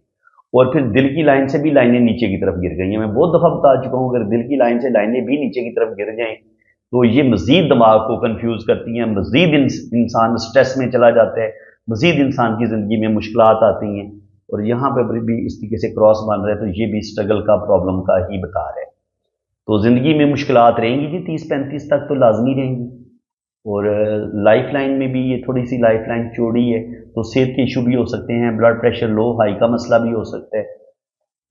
और फिर दिल की लाइन से भी लाइनें नीचे की तरफ गिर गई हैं। मैं बहुत दफा बता चुका हूँ, अगर दिल की लाइन से लाइनें भी नीचे की तरफ गिर जाएं तो ये मज़ीद दिमाग को कंफ्यूज करती हैं, मज़ीद इंसान स्ट्रेस में चला जाता है, मज़ीद इंसान की ज़िंदगी में मुश्किलात आती हैं। और यहाँ पर भी इस तरीके से क्रॉस बन रहा है, तो ये भी स्ट्रगल का, प्रॉब्लम का ही बता रहा है। तो ज़िंदगी में मुश्किलात रहेंगी जी, 30-35 तक तो लाजमी रहेंगी। और लाइफ लाइन में भी ये थोड़ी सी लाइफ लाइन चौड़ी है, तो सेहत के इशू भी हो सकते हैं, ब्लड प्रेशर लो हाई का मसला भी हो सकता है।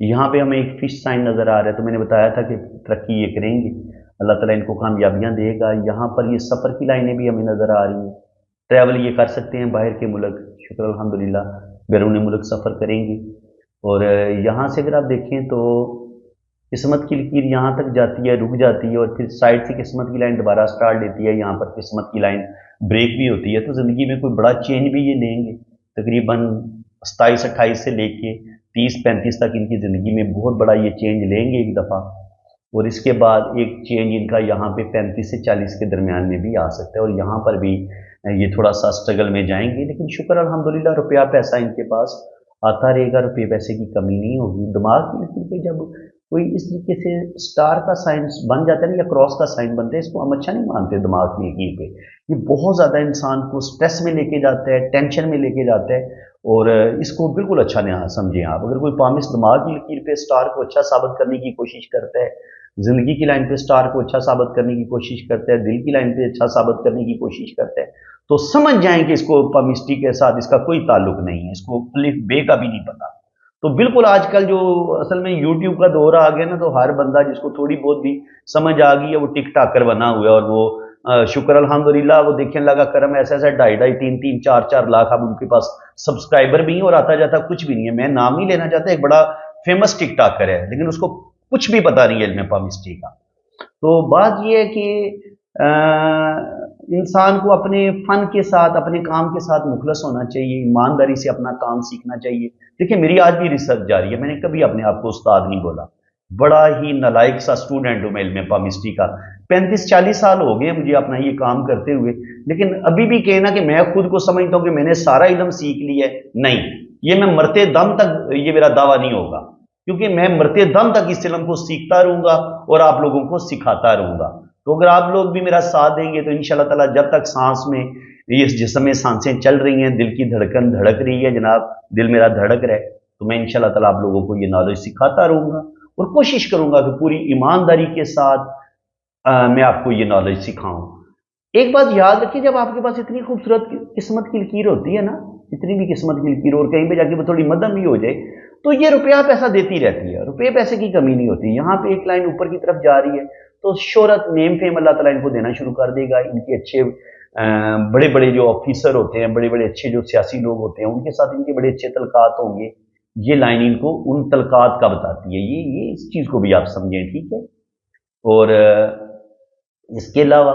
यहाँ पे हमें एक फिश साइन नज़र आ रहा है, तो मैंने बताया था कि तरक्की ये करेंगे, अल्लाह ताला इनको कामयाबियाँ देगा। यहाँ पर ये सफ़र की लाइनें भी हमें नज़र आ रही हैं, ट्रैवल ये कर सकते हैं बाहर के मुल्क, शुक्र अल्हम्दुलिल्लाह बैरून मुल्क सफ़र करेंगे। और यहाँ से अगर आप देखें तो किस्मत की लकीर यहाँ तक जाती है, रुक जाती है, और फिर साइड से किस्मत की लाइन दोबारा स्टार्ट लेती है, यहाँ पर किस्मत की लाइन ब्रेक भी होती है। तो ज़िंदगी में कोई बड़ा चेंज भी ये लेंगे, तकरीबन 27-28 से लेके 30-35 तक इनकी ज़िंदगी में बहुत बड़ा ये चेंज लेंगे एक दफ़ा। और इसके बाद एक चेंज इनका यहाँ पे 35 से 40 के दरमियान में भी आ सकता है, और यहाँ पर भी ये थोड़ा सा स्ट्रगल में जाएंगे। लेकिन शुक्र अल्हम्दुलिल्लाह रुपया पैसा इनके पास आता रहेगा, रुपये पैसे की कमी नहीं होगी। दिमाग की लकीर पे जब कोई इस तरीके से स्टार का साइन बन जाता है ना, या क्रॉस का साइन बनता है, इसको हम अच्छा नहीं मानते। दिमाग की लकीर पे ये बहुत ज़्यादा इंसान को स्ट्रेस में लेके जाता है, टेंशन में लेके जाता है, और इसको बिल्कुल अच्छा नहीं समझें आप। अगर कोई पामिस दिमाग की लकीर पे स्टार को अच्छा साबित करने की कोशिश करता है, ज़िंदगी की लाइन पे स्टार को अच्छा साबित करने की कोशिश करता है, दिल की लाइन पे अच्छा साबित करने की कोशिश करता है, तो समझ जाएं कि इसको पामिस्ट्री के साथ इसका कोई ताल्लुक नहीं है, इसको अलिफ बे का भी नहीं पता। तो बिल्कुल आजकल जो असल में यूट्यूब का दौर आ गया ना, तो हर बंदा जिसको थोड़ी बहुत भी समझ आ गई है वो टिक टाकर बना हुआ है, और वो शुक्र अल्हम्दुलिल्लाह वो देखने लगा करम ऐसा ऐसा 2.5-2.5 3-3 4-4 लाख अब उनके पास सब्सक्राइबर भी हैं, और आता जाता कुछ भी नहीं है। मैं नाम नहीं लेना चाहता, एक बड़ा फेमस टिक टाकर है, लेकिन उसको कुछ भी पता नहीं है इल्म पामिस्ट्री का। तो बात यह है कि इंसान को अपने फन के साथ, अपने काम के साथ मुखलस होना चाहिए, ईमानदारी से अपना काम सीखना चाहिए। देखिए मेरी आज भी रिसर्च जारी है, मैंने कभी अपने आप को उस्ताद नहीं बोला, बड़ा ही नालायक सा स्टूडेंट हूँ मैं इल्म पामिस्ट्री का। 35-40 साल हो गए मुझे अपना ये काम करते हुए, लेकिन अभी भी कहना कि मैं खुद को समझता हूँ कि मैंने सारा इल्म सीख लिया है, नहीं, ये मैं मरते दम तक ये मेरा दावा नहीं होगा, क्योंकि मैं मरते दम तक इस इल्म को सीखता रहूंगा और आप लोगों को सिखाता रहूंगा। तो अगर आप लोग भी मेरा साथ देंगे तो इंशाल्लाह ताला जब तक सांस में, इस जिस्म में सांसें चल रही हैं, दिल की धड़कन धड़क रही है जनाब, दिल मेरा धड़क रहा है, तो मैं इंशाल्लाह ताला आप लोगों को ये नॉलेज सिखाता रहूंगा, और कोशिश करूंगा कि पूरी ईमानदारी के साथ मैं आपको ये नॉलेज सिखाऊं। एक बात याद रखिए, जब आपके पास इतनी खूबसूरत किस्मत की लकीर होती है ना, इतनी भी किस्मत की लकीर, और कहीं पे जाके वो थोड़ी मध्यम भी हो जाए, तो ये रुपया पैसा देती रहती है, रुपये पैसे की कमी नहीं होती। यहाँ पे एक लाइन ऊपर की तरफ जा रही है, तो शोहरत, नेम फेम अल्लाह ताला इनको देना शुरू कर देगा। इनके अच्छे बड़े बड़े जो ऑफिसर होते हैं, बड़े बड़े अच्छे जो सियासी लोग होते हैं, उनके साथ इनके बड़े अच्छे तलकात होंगे। ये लाइन इनको उन तलकात का बताती है, ये इस चीज़ को भी आप समझें, ठीक है। और इसके अलावा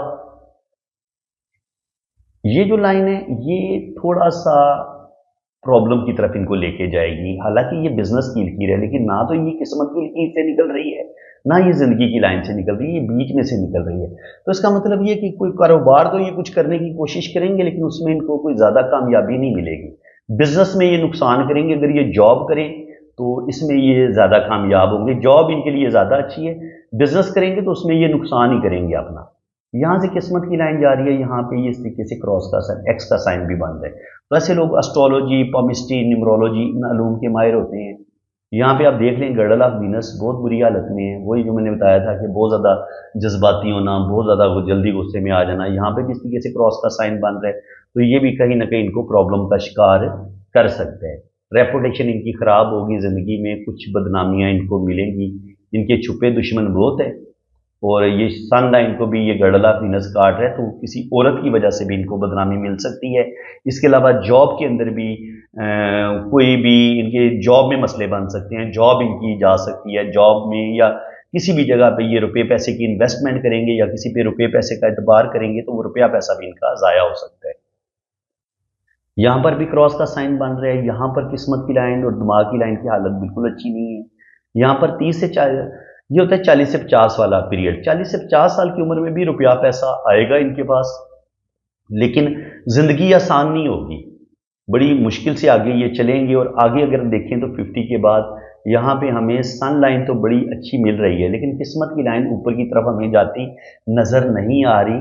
ये जो लाइन है, ये थोड़ा सा प्रॉब्लम की तरफ इनको लेके जाएगी। हालांकि ये बिजनेस की लकीर है, लेकिन ना तो ये किस्मत की लकीर से निकल रही है, ना ये जिंदगी की लाइन से निकल रही है, ये बीच में से निकल रही है। तो इसका मतलब ये कि कोई कारोबार तो ये कुछ करने की कोशिश करेंगे, लेकिन उसमें इनको कोई ज़्यादा कामयाबी नहीं मिलेगी। बिजनेस में ये नुकसान करेंगे, अगर ये जॉब करें तो इसमें ये ज़्यादा कामयाब होंगे, जॉब इनके लिए ज़्यादा अच्छी है। बिजनेस करेंगे तो उसमें ये नुकसान ही करेंगे अपना। यहाँ से किस्मत की लाइन जा रही है, यहाँ पे ये इस तरीके से क्रॉस का साइन, एक्स का साइन भी बन रहा है। तो ऐसे लोग एस्ट्रोलॉजी, पामिस्ट्री, न्यूमरोलॉजी, इन अलूम के माहिर होते हैं। यहाँ पे आप देख लें गर्डल ऑफ वीनस बहुत बुरी हालत में है, वही जो मैंने बताया था कि बहुत ज़्यादा जज्बाती होना, बहुत ज़्यादा जल्दी गुस्से में आ जाना, यहाँ पे भी इस तरीके से क्रॉस का साइन बन रहा है। तो ये भी कहीं ना कहीं इनको प्रॉब्लम का शिकार कर सकते हैं। रेपुटेशन इनकी ख़राब होगी, ज़िंदगी में कुछ बदनामियाँ इनको मिलेंगी, इनके छुपे दुश्मन बहुत है। और ये सन लाइन को भी ये गर्डल ऑफ वीनस काट रहा है, तो किसी औरत की वजह से भी इनको बदनामी मिल सकती है। इसके अलावा जॉब के अंदर भी कोई भी इनके जॉब में मसले बन सकते हैं, जॉब इनकी जा सकती है, जॉब में या किसी भी जगह पे ये रुपये पैसे की इन्वेस्टमेंट करेंगे या किसी पे रुपये पैसे का एतबार करेंगे, तो वो रुपया पैसा भी इनका ज़ाया हो सकता है। यहाँ पर भी क्रॉस का साइन बन रहा है, यहाँ पर किस्मत की लाइन और दिमाग की लाइन की हालत बिल्कुल अच्छी नहीं है। यहाँ पर 30 से 40, ये होता है 40 से 50 वाला पीरियड। 40 से 50 साल की उम्र में भी रुपया पैसा आएगा इनके पास, लेकिन जिंदगी आसान नहीं होगी, बड़ी मुश्किल से आगे ये चलेंगे। और आगे अगर देखें तो 50 के बाद यहाँ पे हमें सन लाइन तो बड़ी अच्छी मिल रही है, लेकिन किस्मत की लाइन ऊपर की तरफ हमें जाती नज़र नहीं आ रही,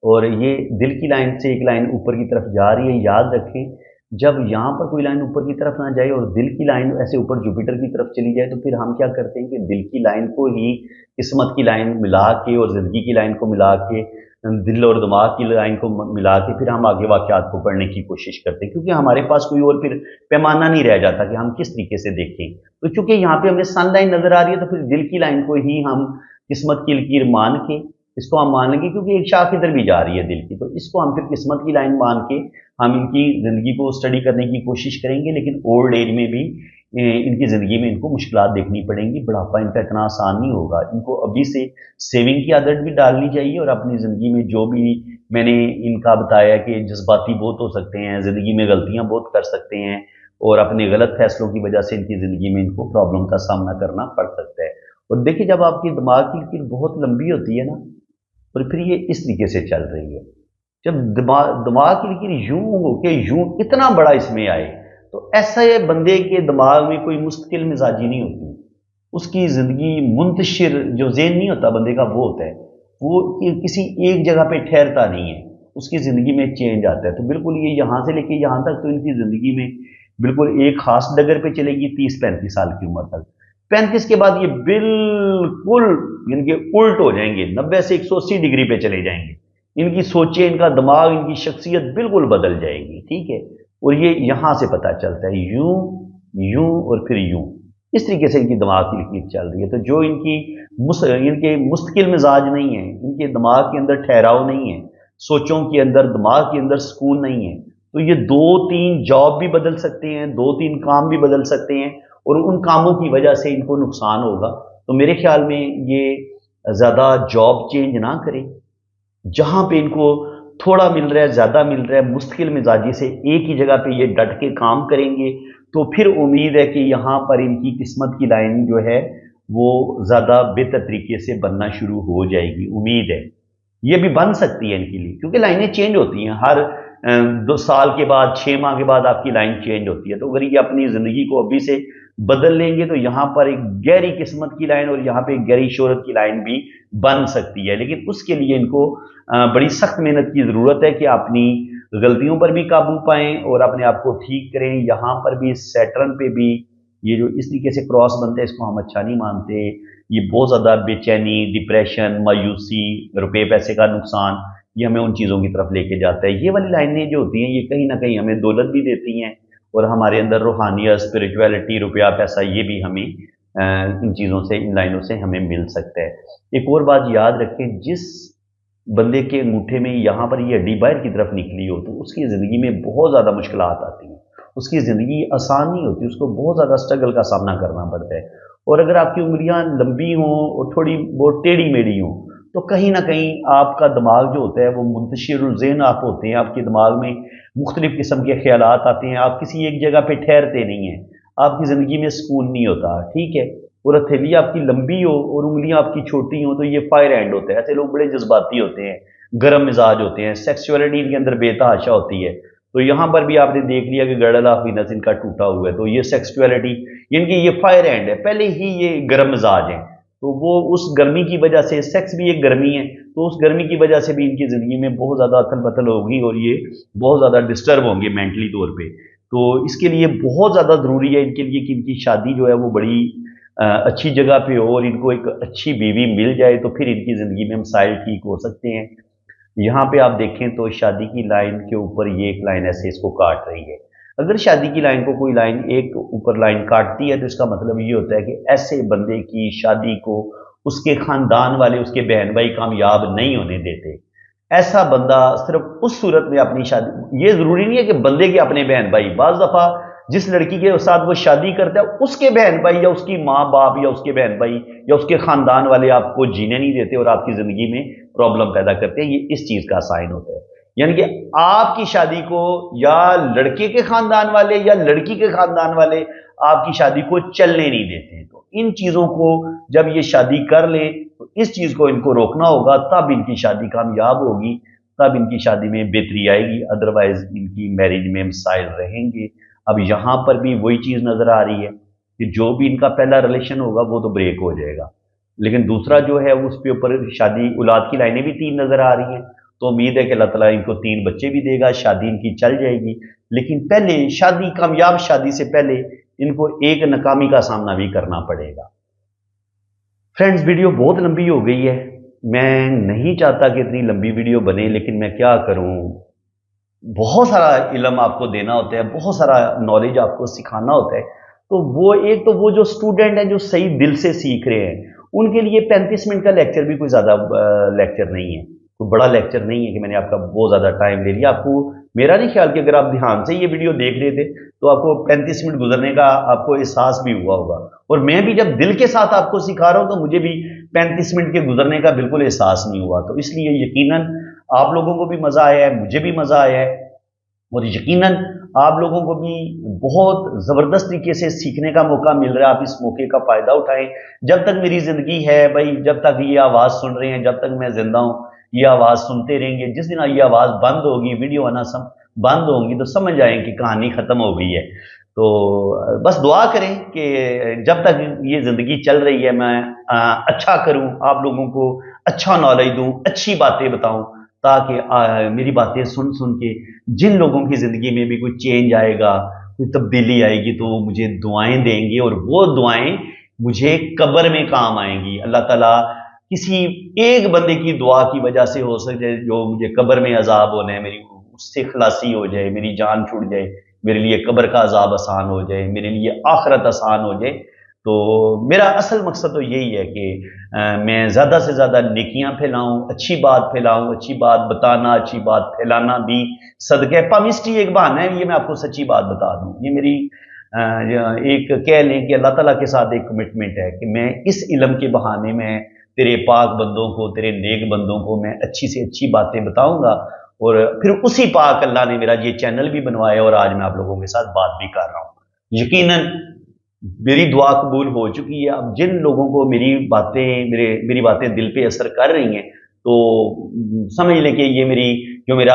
और ये दिल की लाइन से एक लाइन ऊपर की तरफ जा रही है। याद रखें, जब यहाँ पर कोई लाइन ऊपर की तरफ ना जाए और दिल की लाइन ऐसे ऊपर जुपिटर की तरफ चली जाए, तो फिर हम क्या करते हैं कि दिल की लाइन को ही किस्मत की लाइन मिला के और ज़िंदगी की लाइन को मिला के, दिल और दिमाग की लाइन को मिला के फिर हम आगे वाक़यात को पढ़ने की कोशिश करते हैं, क्योंकि हमारे पास कोई और फिर पैमाना नहीं रह जाता कि हम किस तरीके से देखें। तो चूंकि यहाँ पे हमें सन लाइन नज़र आ रही है, तो फिर दिल की लाइन को ही हम किस्मत की लकीर मान के इसको हम मान लेंगे, क्योंकि एक शाख इधर भी जा रही है दिल की, तो इसको हम फिर किस्मत की लाइन मान के हम इनकी ज़िंदगी को स्टडी करने की कोशिश करेंगे। लेकिन ओल्ड एज में भी इनकी ज़िंदगी में इनको मुश्किलात देखनी पड़ेंगी, बुढ़ापा इनका इतना आसान नहीं होगा। इनको अभी से सेविंग की आदत भी डालनी चाहिए, और अपनी ज़िंदगी में जो भी मैंने इनका बताया कि जज्बाती बहुत हो सकते हैं, ज़िंदगी में गलतियाँ बहुत कर सकते हैं, और अपने गलत फैसलों की वजह से इनकी ज़िंदगी में इनको प्रॉब्लम का सामना करना पड़ सकता है। और देखिए, जब आपकी दिमाग की लकीर बहुत लंबी होती है ना, और फिर ये इस तरीके से चल रही है, जब दिमाग दिमाग की लकीर यूं हो के यूं इतना बड़ा इसमें आए, तो ऐसे बंदे के दिमाग में कोई मुस्तकिल मिजाजी नहीं होती। उसकी ज़िंदगी मुंतशिर जो ज़हन नहीं होता बंदे का, वो होता है, वो किसी एक जगह पे ठहरता नहीं है, उसकी ज़िंदगी में चेंज आता है। तो बिल्कुल ये यहाँ से लेके यहाँ तक तो इनकी ज़िंदगी में बिल्कुल एक खास डगर पे चलेगी 30-35 साल की उम्र तक। 35 के बाद ये बिल्कुल इनके उल्ट हो जाएंगे, 90 से 180 डिग्री पे चले जाएंगे। इनकी सोचें, इनका दिमाग, इनकी शख्सियत बिल्कुल बदल जाएगी, ठीक है। और ये यहाँ से पता चलता है, यूं यूं और फिर यूं, इस तरीके से इनकी दिमाग की लकीर चल रही है। तो जो इनके मुस्तकिल मिजाज नहीं है, इनके दिमाग के अंदर ठहराव नहीं है, सोचों के अंदर, दिमाग के अंदर सुकून नहीं है, तो ये 2-3 जॉब भी बदल सकते हैं, 2-3 काम भी बदल सकते हैं, और उन कामों की वजह से इनको नुकसान होगा। तो मेरे ख्याल में ये ज़्यादा जॉब चेंज ना करें, जहां पे इनको थोड़ा मिल रहा है, ज़्यादा मिल रहा है, मुस्तकिल मिजाजी से एक ही जगह पे ये डट के काम करेंगे, तो फिर उम्मीद है कि यहाँ पर इनकी किस्मत की लाइन जो है वो ज़्यादा बेहतर तरीके से बनना शुरू हो जाएगी। उम्मीद है ये भी बन सकती है इनके लिए, क्योंकि लाइनें चेंज होती हैं हर 2 साल के बाद, 6 माह के बाद आपकी लाइन चेंज होती है। तो अगर ये अपनी ज़िंदगी को अभी से बदल लेंगे, तो यहाँ पर एक गहरी किस्मत की लाइन और यहाँ पे एक गहरी शोहरत की लाइन भी बन सकती है। लेकिन उसके लिए इनको बड़ी सख्त मेहनत की ज़रूरत है कि अपनी गलतियों पर भी काबू पाएं और अपने आप को ठीक करें। यहाँ पर भी सैटर्न पे भी ये जो इस तरीके से क्रॉस बनते हैं, इसको हम अच्छा नहीं मानते। ये बहुत ज़्यादा बेचैनी, डिप्रेशन, मायूसी, रुपये पैसे का नुकसान, ये हमें उन चीज़ों की तरफ लेके जाता है। ये वाली लाइनें जो होती हैं, ये कहीं ना कहीं हमें दौलत भी देती हैं, और हमारे अंदर रूहानियत, स्पिरिचुअलिटी, रुपया पैसा, ये भी हमें इन चीज़ों से, इन लाइनों से हमें मिल सकता है। एक और बात याद रखें, जिस बंदे के अंगूठे में यहाँ पर ये हड्डी बाहर की तरफ निकली हो, तो उसकी ज़िंदगी में बहुत ज़्यादा मुश्किलात आती हैं, उसकी ज़िंदगी आसान नहीं होती, उसको बहुत ज़्यादा स्ट्रगल का सामना करना पड़ता है। और अगर आपकी उंगलियां लंबी हों और थोड़ी बहुत टेढ़ी मेढ़ी हों, तो कहीं ना कहीं आपका दिमाग जो होता है वो मुंतशिरुल ज़हन आप होते हैं, आपके दिमाग में मुख्तलिफ़ किस्म के ख्यालात आते हैं, आप किसी एक जगह पे ठहरते नहीं हैं, आपकी ज़िंदगी में सुकून नहीं होता, ठीक है। और हथेली आपकी लंबी हो और उंगलियां आपकी छोटी हो, तो ये फायर हैंड होता है। ऐसे लोग बड़े जज्बाती होते हैं, गर्म मिजाज होते हैं, सेक्सुअलिटी इनके अंदर बेतहाशा होती है। तो यहाँ पर भी आपने देख लिया कि गड़ल ऑफ वीनस इनका टूटा हुआ है, तो ये सेक्सुअलिटी, इनकी ये फायर हैंड है, पहले ही ये गर्म मिजाज है, तो वो उस गर्मी की वजह से, सेक्स भी एक गर्मी है, तो उस गर्मी की वजह से भी इनकी ज़िंदगी में बहुत ज़्यादा अथल पथल होगी, और ये बहुत ज़्यादा डिस्टर्ब होंगे मेंटली तौर पर। तो इसके लिए बहुत ज़्यादा ज़रूरी है इनके लिए कि इनकी शादी जो है वो बड़ी अच्छी जगह पे हो, और इनको एक अच्छी बीवी मिल जाए, तो फिर इनकी ज़िंदगी में मसाइल ठीक हो सकते हैं। यहाँ पे आप देखें तो शादी की लाइन के ऊपर ये एक लाइन ऐसे इसको काट रही है। अगर शादी की लाइन को कोई लाइन एक ऊपर लाइन काटती है, तो इसका मतलब ये होता है कि ऐसे बंदे की शादी को उसके खानदान वाले, उसके बहन भाई कामयाब नहीं होने देते। ऐसा बंदा सिर्फ उस सूरत में अपनी शादी, ये ज़रूरी नहीं है कि बंदे के अपने बहन भाई, बाज़ दफ़ा जिस लड़की के साथ वो शादी करता है उसके बहन भाई या उसकी माँ बाप या उसके बहन भाई या उसके खानदान वाले आपको जीने नहीं देते और आपकी जिंदगी में प्रॉब्लम पैदा करते हैं। ये इस चीज का साइन होता है, यानी कि आपकी शादी को या लड़के के खानदान वाले या लड़की के खानदान वाले आपकी शादी को चलने नहीं देते हैं। तो इन चीजों को जब ये शादी कर ले, तो इस चीज को इनको रोकना होगा, तब इनकी शादी कामयाब होगी, तब इनकी शादी में बेहतरी आएगी, अदरवाइज इनकी मैरिज में मसाइल रहेंगे। अब यहां पर भी वही चीज नजर आ रही है कि जो भी इनका पहला रिलेशन होगा वो तो ब्रेक हो जाएगा, लेकिन दूसरा जो है उस पे ऊपर शादी औलाद की लाइनें भी 3 नज़र आ रही हैं। तो उम्मीद है कि अल्लाह ताला इनको 3 बच्चे भी देगा, शादी इनकी चल जाएगी। लेकिन पहले शादी, कामयाब शादी से पहले इनको एक नाकामी का सामना भी करना पड़ेगा। फ्रेंड्स, वीडियो बहुत लंबी हो गई है, मैं नहीं चाहता कि इतनी लंबी वीडियो बने, लेकिन मैं क्या करूं, बहुत सारा इल्म आपको देना होता है, बहुत सारा नॉलेज आपको सिखाना होता है। तो वो एक तो वो जो स्टूडेंट हैं जो सही दिल से सीख रहे हैं, उनके लिए 35 मिनट का लेक्चर भी कोई ज़्यादा लेक्चर नहीं है, कोई बड़ा लेक्चर नहीं है कि मैंने आपका बहुत ज़्यादा टाइम ले लिया। आपको मेरा नहीं ख्याल कि अगर आप ध्यान से ये वीडियो देख रहे थे तो आपको 35 मिनट गुजरने का आपको एहसास भी हुआ होगा, और मैं भी जब दिल के साथ आपको सिखा रहा हूँ तो मुझे भी 35 मिनट के गुजरने का बिल्कुल एहसास नहीं हुआ। तो इसलिए यकीनन आप लोगों को भी मज़ा आया है, मुझे भी मज़ा आया है, और यकीनन आप लोगों को भी बहुत ज़बरदस्त तरीके से सीखने का मौका मिल रहा है। आप इस मौके का फ़ायदा उठाएं। जब तक मेरी ज़िंदगी है भाई, जब तक ये आवाज़ सुन रहे हैं, जब तक मैं ज़िंदा हूँ, ये आवाज़ सुनते रहेंगे। जिस दिन ये आवाज़ बंद होगी, वीडियो आना बंद होंगी, तो समझ आएँ कि कहानी ख़त्म हो गई है। तो बस दुआ करें कि जब तक ये ज़िंदगी चल रही है मैं अच्छा करूँ, आप लोगों को अच्छा नॉलेज दूँ, अच्छी बातें बताऊँ, ताकि मेरी बातें सुन सुन के जिन लोगों की ज़िंदगी में भी कोई चेंज आएगा, कोई तब्दीली आएगी, तो वो मुझे दुआएं देंगे, और वो दुआएं मुझे कब्र में काम आएंगी। अल्लाह ताला किसी एक बंदे की दुआ की वजह से हो सके जो मुझे कब्र में अजाब होना है, मेरी उससे खलासी हो जाए, मेरी जान छूट जाए, मेरे लिए कब्र का अजाब आसान हो जाए, मेरे लिए आखिरत आसान हो जाए। तो मेरा असल मकसद तो यही है कि मैं ज़्यादा से ज़्यादा नेकियां फैलाऊं, अच्छी बात फैलाऊं, अच्छी बात बताना, अच्छी बात फैलाना भी सदक़े पामिस्ट्री एक बहाना है। ये मैं आपको सच्ची बात बता दूं, ये मेरी एक कह लें कि अल्लाह ताला के साथ एक कमिटमेंट है कि मैं इस इल्म के बहाने में तेरे पाक बंदों को, तेरे नेक बंदों को मैं अच्छी से अच्छी बातें बताऊंगा, और फिर उसी पाक अल्लाह ने मेरा ये चैनल भी बनवाया, और आज मैं आप लोगों के साथ बात भी कर रहा हूँ। यकीनन मेरी दुआ कबूल हो चुकी है। अब जिन लोगों को मेरी बातें दिल पे असर कर रही हैं, तो समझ लें कि ये मेरा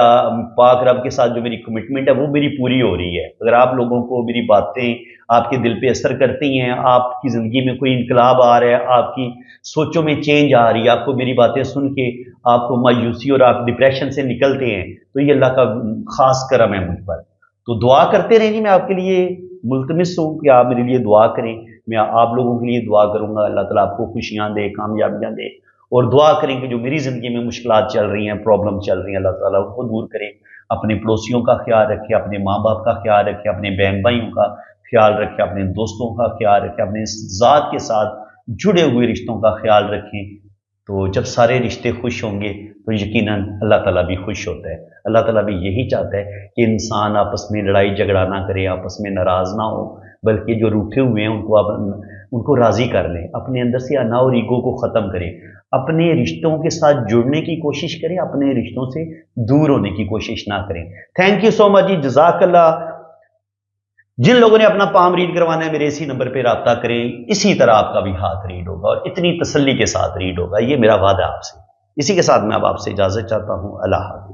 पाक रब के साथ जो मेरी कमिटमेंट है वो मेरी पूरी हो रही है। अगर आप लोगों को मेरी बातें आपके दिल पे असर करती हैं, आपकी ज़िंदगी में कोई इनकलाब आ रहा है, आपकी सोचों में चेंज आ रही है, आपको मेरी बातें सुन के आपको मायूसी और आप डिप्रेशन से निकलते हैं, तो ये अल्लाह का खास करम है मुझ पर। तो दुआ करते रहें जी, मैं आपके लिए मुल्तमिस हूँ कि आप मेरे लिए दुआ करें। मैं आप लोगों के लिए दुआ करूँगा, अल्लाह ताला आपको खुशियाँ दे, कामयाबियाँ दे, और दुआ करें कि जो मेरी ज़िंदगी में मुश्किलात चल रही हैं, प्रॉब्लम चल रही हैं, अल्लाह ताला उनको दूर करे। अपने पड़ोसियों का ख्याल रखें, अपने माँ बाप का ख्याल रखें, अपने बहन भाइयों का ख्याल रखें, अपने दोस्तों का ख्याल रखें, अपने ज़ात के साथ जुड़े हुए रिश्तों का ख्याल रखें। तो जब सारे रिश्ते खुश होंगे तो यकीनन अल्लाह ताला भी खुश होता है। अल्लाह ताला भी यही चाहता है कि इंसान आपस में लड़ाई झगड़ा ना करे, आपस में नाराज़ ना हो, बल्कि जो रूठे हुए हैं उनको राज़ी कर लें, अपने अंदर से अना और ईगो को ख़त्म करें, अपने रिश्तों के साथ जुड़ने की कोशिश करें, अपने रिश्तों से दूर होने की कोशिश ना करें। थैंक यू सो मच जी, जज़ाकल्लाह। जिन लोगों ने अपना पाम रीड करवाना है, मेरे इसी नंबर पे राब्ता करें, इसी तरह आपका भी हाथ रीड होगा, और इतनी तसल्ली के साथ रीड होगा, ये मेरा वादा आपसे। इसी के साथ मैं अब आपसे इजाज़त चाहता हूँ। अल्लाह हाफ़िज़।